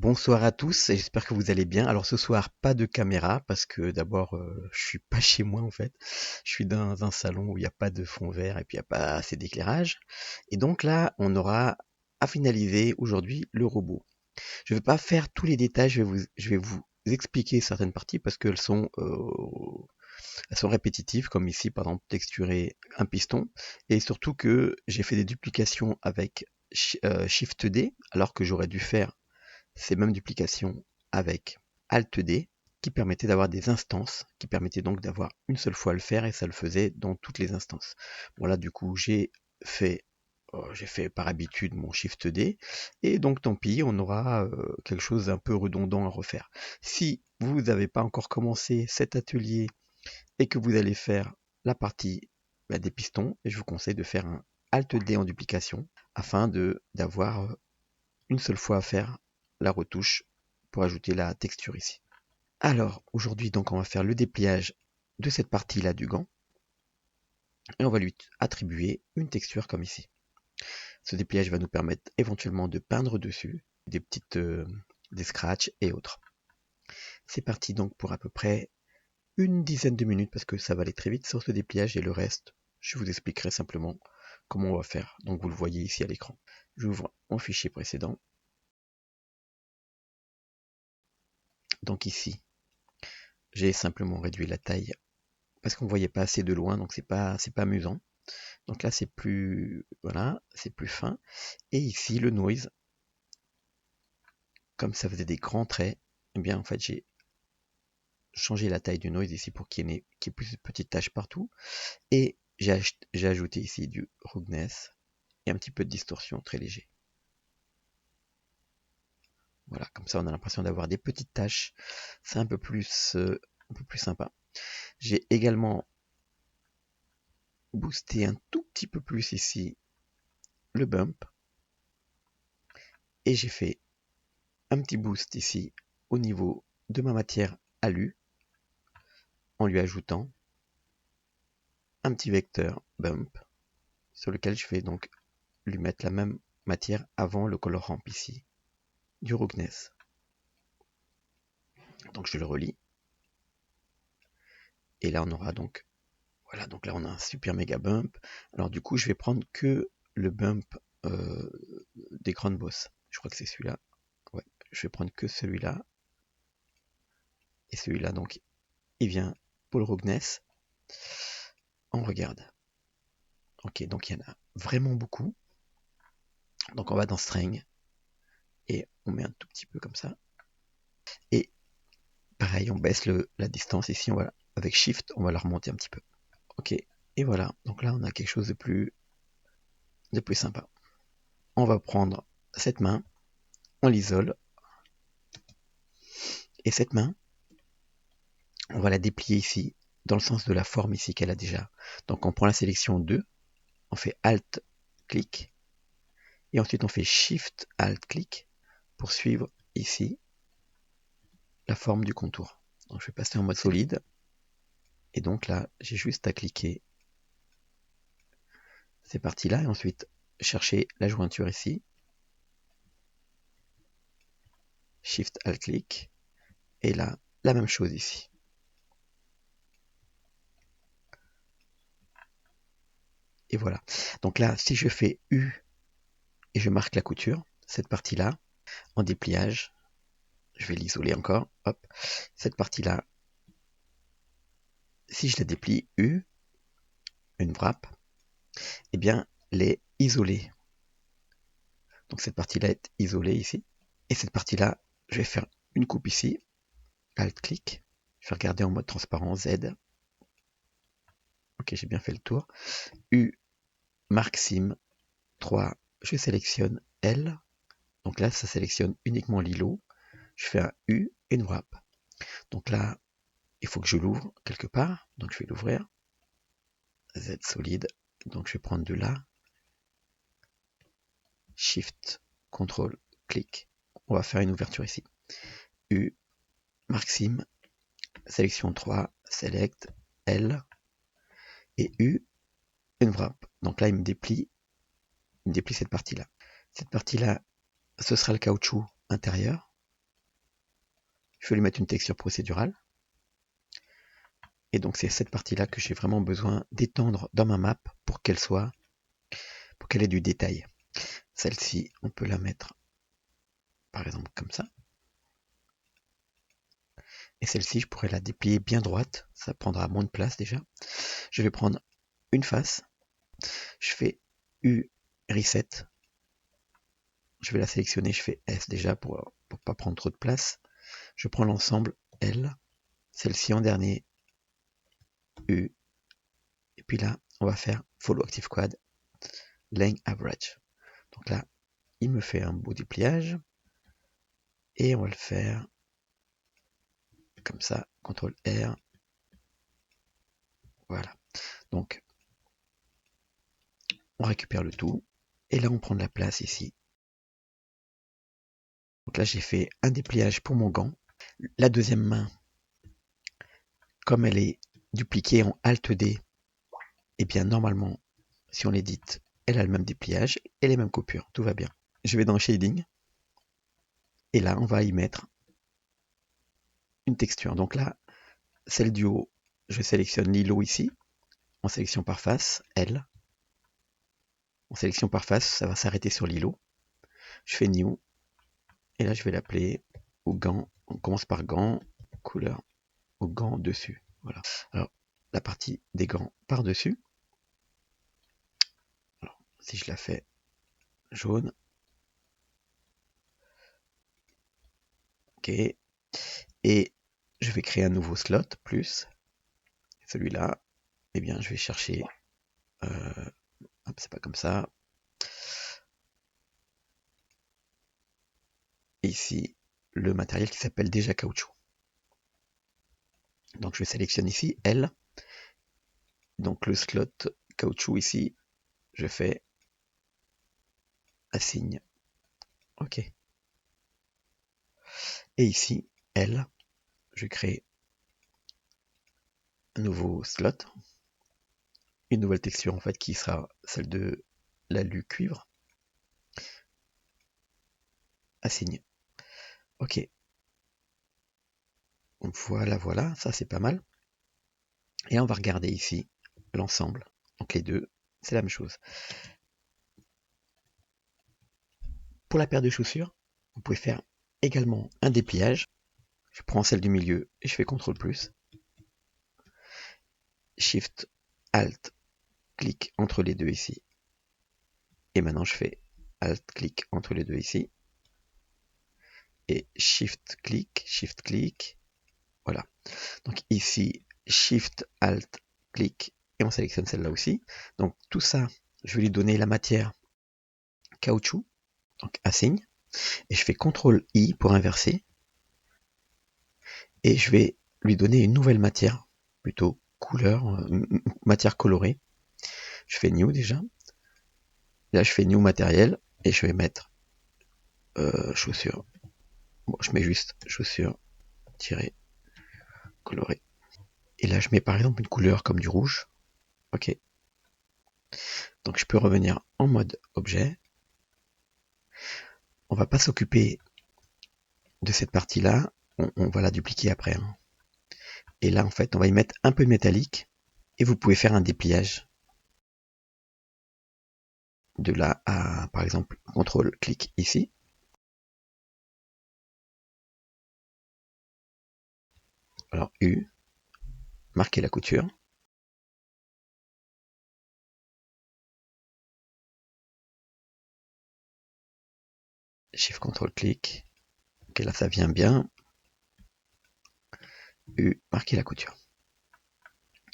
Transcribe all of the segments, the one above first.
Bonsoir à tous, et j'espère que vous allez bien. Alors ce soir, pas de caméra parce que d'abord, je suis pas chez moi en fait. Je suis dans un salon où il n'y a pas de fond vert et puis il n'y a pas assez d'éclairage. Et donc là, on aura à finaliser aujourd'hui le robot. Je ne vais pas faire tous les détails, je vais vous expliquer certaines parties parce elles sont répétitives, comme ici par exemple texturer un piston. Et surtout que j'ai fait des duplications avec Shift D alors que j'aurais dû faire ces mêmes duplications avec Alt D qui permettait d'avoir des instances, qui permettait donc d'avoir une seule fois à le faire et ça le faisait dans toutes les instances. Bon là du coup fait j'ai fait par habitude mon Shift D et donc tant pis, on aura quelque chose d'un peu redondant à refaire. Si vous n'avez pas encore commencé cet atelier et que vous allez faire la partie des pistons, je vous conseille de faire un Alt D en duplication afin d'avoir une seule fois à faire la retouche pour ajouter la texture ici. Alors, aujourd'hui, donc, on va faire le dépliage de cette partie-là du gant et on va lui attribuer une texture comme ici. Ce dépliage va nous permettre éventuellement de peindre dessus des scratchs et autres. C'est parti donc pour à peu près une dizaine de minutes parce que ça va aller très vite sur ce dépliage et le reste, je vous expliquerai simplement comment on va faire. Donc vous le voyez ici à l'écran. J'ouvre mon fichier précédent. Donc ici, j'ai simplement réduit la taille parce qu'on ne voyait pas assez de loin, donc c'est pas amusant. Donc là c'est plus voilà, c'est plus fin. Et ici le noise, comme ça faisait des grands traits, eh bien en fait j'ai changé la taille du noise ici pour qu'il y ait plus de petites taches partout. Et j'ai ajouté ici du roughness et un petit peu de distorsion très léger. Voilà, comme ça on a l'impression d'avoir des petites taches. C'est un peu plus sympa. J'ai également boosté un tout petit peu plus ici le bump. Et j'ai fait un petit boost ici au niveau de ma matière alu en lui ajoutant un petit vecteur bump sur lequel je vais donc lui mettre la même matière avant le color ramp ici du roughness. Donc je le relis et là on aura donc voilà, donc là on a un super méga bump. Alors du coup je vais prendre que le bump euh, des grandes bosses. Je crois que c'est celui-là. Ouais, je vais prendre que celui-là et celui-là donc il vient pour le roughness. On regarde. Ok, donc il y en a vraiment beaucoup. Donc on va dans String et on met un tout petit peu comme ça. Et pareil, on baisse la distance ici, avec Shift, on va la remonter un petit peu. Ok, et voilà, donc là on a quelque chose de plus sympa. On va prendre cette main, on l'isole, et cette main, on va la déplier ici, dans le sens de la forme ici qu'elle a déjà. Donc on prend la sélection 2, on fait Alt, clic, et ensuite on fait Shift, Alt, clic, pour suivre ici la forme du contour. Donc je vais passer en mode solide, et donc là j'ai juste à cliquer ces parties-là, et ensuite chercher la jointure ici, Shift Alt clic, et là, la même chose ici. Et voilà. Donc là, si je fais U et je marque la couture, cette partie-là, en dépliage, je vais l'isoler encore, hop, cette partie-là, si je la déplie, U, une wrap, eh bien, elle est isolée. Donc cette partie-là est isolée ici, et cette partie-là, je vais faire une coupe ici, Alt-clic, je vais regarder en mode transparent, Z, ok, j'ai bien fait le tour, U, marque sim, 3, je sélectionne L, donc là, ça sélectionne uniquement l'îlot, je fais un U et une wrap. Donc là, il faut que je l'ouvre quelque part, donc je vais l'ouvrir, Z solide, donc je vais prendre de là, Shift, Ctrl, clic, on va faire une ouverture ici, U, marque sim, sélection 3, select, L, et U, une wrap. Donc là, il me déplie cette partie-là. Cette partie-là, ce sera le caoutchouc intérieur. Je vais lui mettre une texture procédurale. Et donc c'est cette partie-là que j'ai vraiment besoin d'étendre dans ma map pour qu'elle ait du détail. Celle-ci, on peut la mettre par exemple comme ça. Et celle-ci, je pourrais la déplier bien droite. Ça prendra moins de place déjà. Je vais prendre une face. Je fais U reset. Je vais la sélectionner. Je fais S déjà pour pas prendre trop de place. Je prends l'ensemble L. Celle-ci en dernier. U. Et puis là, on va faire Follow Active Quad. Length Average. Donc là, il me fait un beau dépliage. Et on va le faire comme ça. CTRL R. Voilà. Donc, on récupère le tout. Et là, on prend de la place ici. Donc là, j'ai fait un dépliage pour mon gant. La deuxième main, comme elle est dupliquée en Alt D, et bien normalement, si on l'édite, elle a le même dépliage et les mêmes coupures. Tout va bien. Je vais dans Shading. Et là, on va y mettre une texture. Donc là, celle du haut, je sélectionne l'îlot ici. En sélection par face, L. En sélection par face, ça va s'arrêter sur l'îlot. Je fais New. Et là, je vais l'appeler au gant. On commence par gant, couleur, au gant dessus. Voilà. Alors, la partie des gants par-dessus. Alors, si je la fais jaune. OK. Et je vais créer un nouveau slot, plus. Celui-là, eh bien, je vais chercher... c'est pas comme ça. Ici, le matériel qui s'appelle déjà caoutchouc. Donc, je sélectionne ici L. Donc, le slot caoutchouc ici, je fais assign. OK. Et ici, L, je crée un nouveau slot. Une nouvelle texture, en fait, qui sera celle de l'alu cuivre. Assign. OK. Donc, voilà, ça c'est pas mal. Et on va regarder ici l'ensemble. Donc les deux, c'est la même chose. Pour la paire de chaussures, vous pouvez faire également un dépliage. Je prends celle du milieu et je fais CTRL+. Shift, Alt, clic entre les deux ici. Et maintenant je fais Alt, clic entre les deux ici. Et Shift, clic. Voilà. Donc ici, Shift, Alt, clic. Et on sélectionne celle-là aussi. Donc tout ça, je vais lui donner la matière caoutchouc. Donc assign. Et je fais CTRL-I pour inverser. Et je vais lui donner une nouvelle matière, plutôt couleur, matière colorée. Je fais New déjà. Là, je fais New matériel et je vais mettre chaussures. Bon, je mets juste chaussures colorées. Et là, je mets par exemple une couleur comme du rouge. OK. Donc, je peux revenir en mode objet. On va pas s'occuper de cette partie-là. On va la dupliquer après. Hein. Et là, en fait, on va y mettre un peu de métallique. Et vous pouvez faire un dépliage. De là à, par exemple, CTRL-clic ici. Alors, U, marquer la couture. Shift CTRL clic. Ok, là ça vient bien. U, marquer la couture.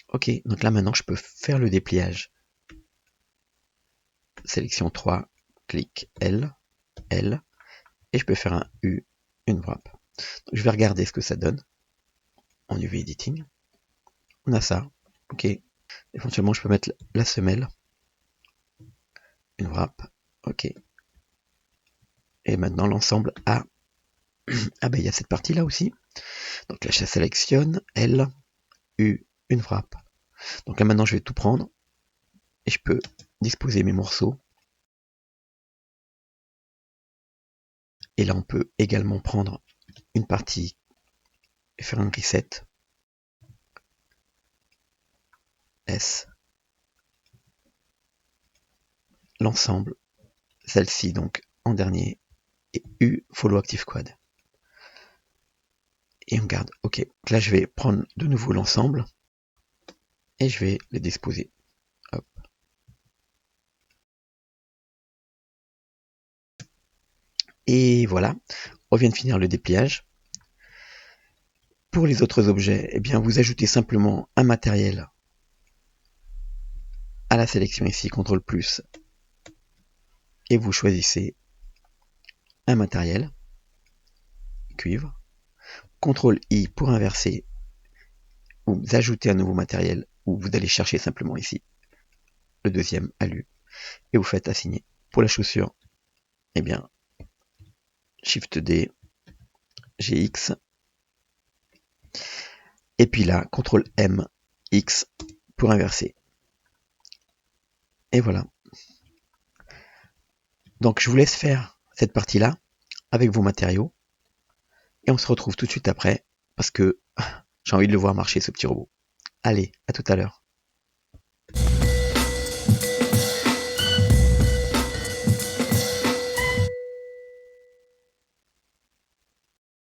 Ok, donc là maintenant je peux faire le dépliage. Sélection 3, clic L, L, et je peux faire un U, une wrap. Donc, je vais regarder ce que ça donne en UV Editing. On a ça, ok. Éventuellement je peux mettre la semelle, une wrap, ok. Et maintenant l'ensemble A. Ah ben il y a cette partie là aussi. Donc là je sélectionne L, U, une wrap. Donc là maintenant je vais tout prendre et je peux disposer mes morceaux. Et là on peut également prendre une partie et faire un reset. S. L'ensemble, celle-ci donc en dernier, et U, follow active quad. Et on garde, ok. Là je vais prendre de nouveau l'ensemble, et je vais les disposer. Hop. Et voilà, on vient de finir le dépliage. Pour les autres objets, eh bien vous ajoutez simplement un matériel à la sélection ici, CTRL+, et vous choisissez un matériel, cuivre, CTRL-I pour inverser, ou vous ajoutez un nouveau matériel, ou vous allez chercher simplement ici le deuxième alu, et vous faites assigner. Pour la chaussure, eh bien, Shift-D, GX, et puis là, CTRL-M, X pour inverser. Et voilà. Donc je vous laisse faire cette partie-là avec vos matériaux, et on se retrouve tout de suite après, parce que j'ai envie de le voir marcher ce petit robot. Allez, à tout à l'heure.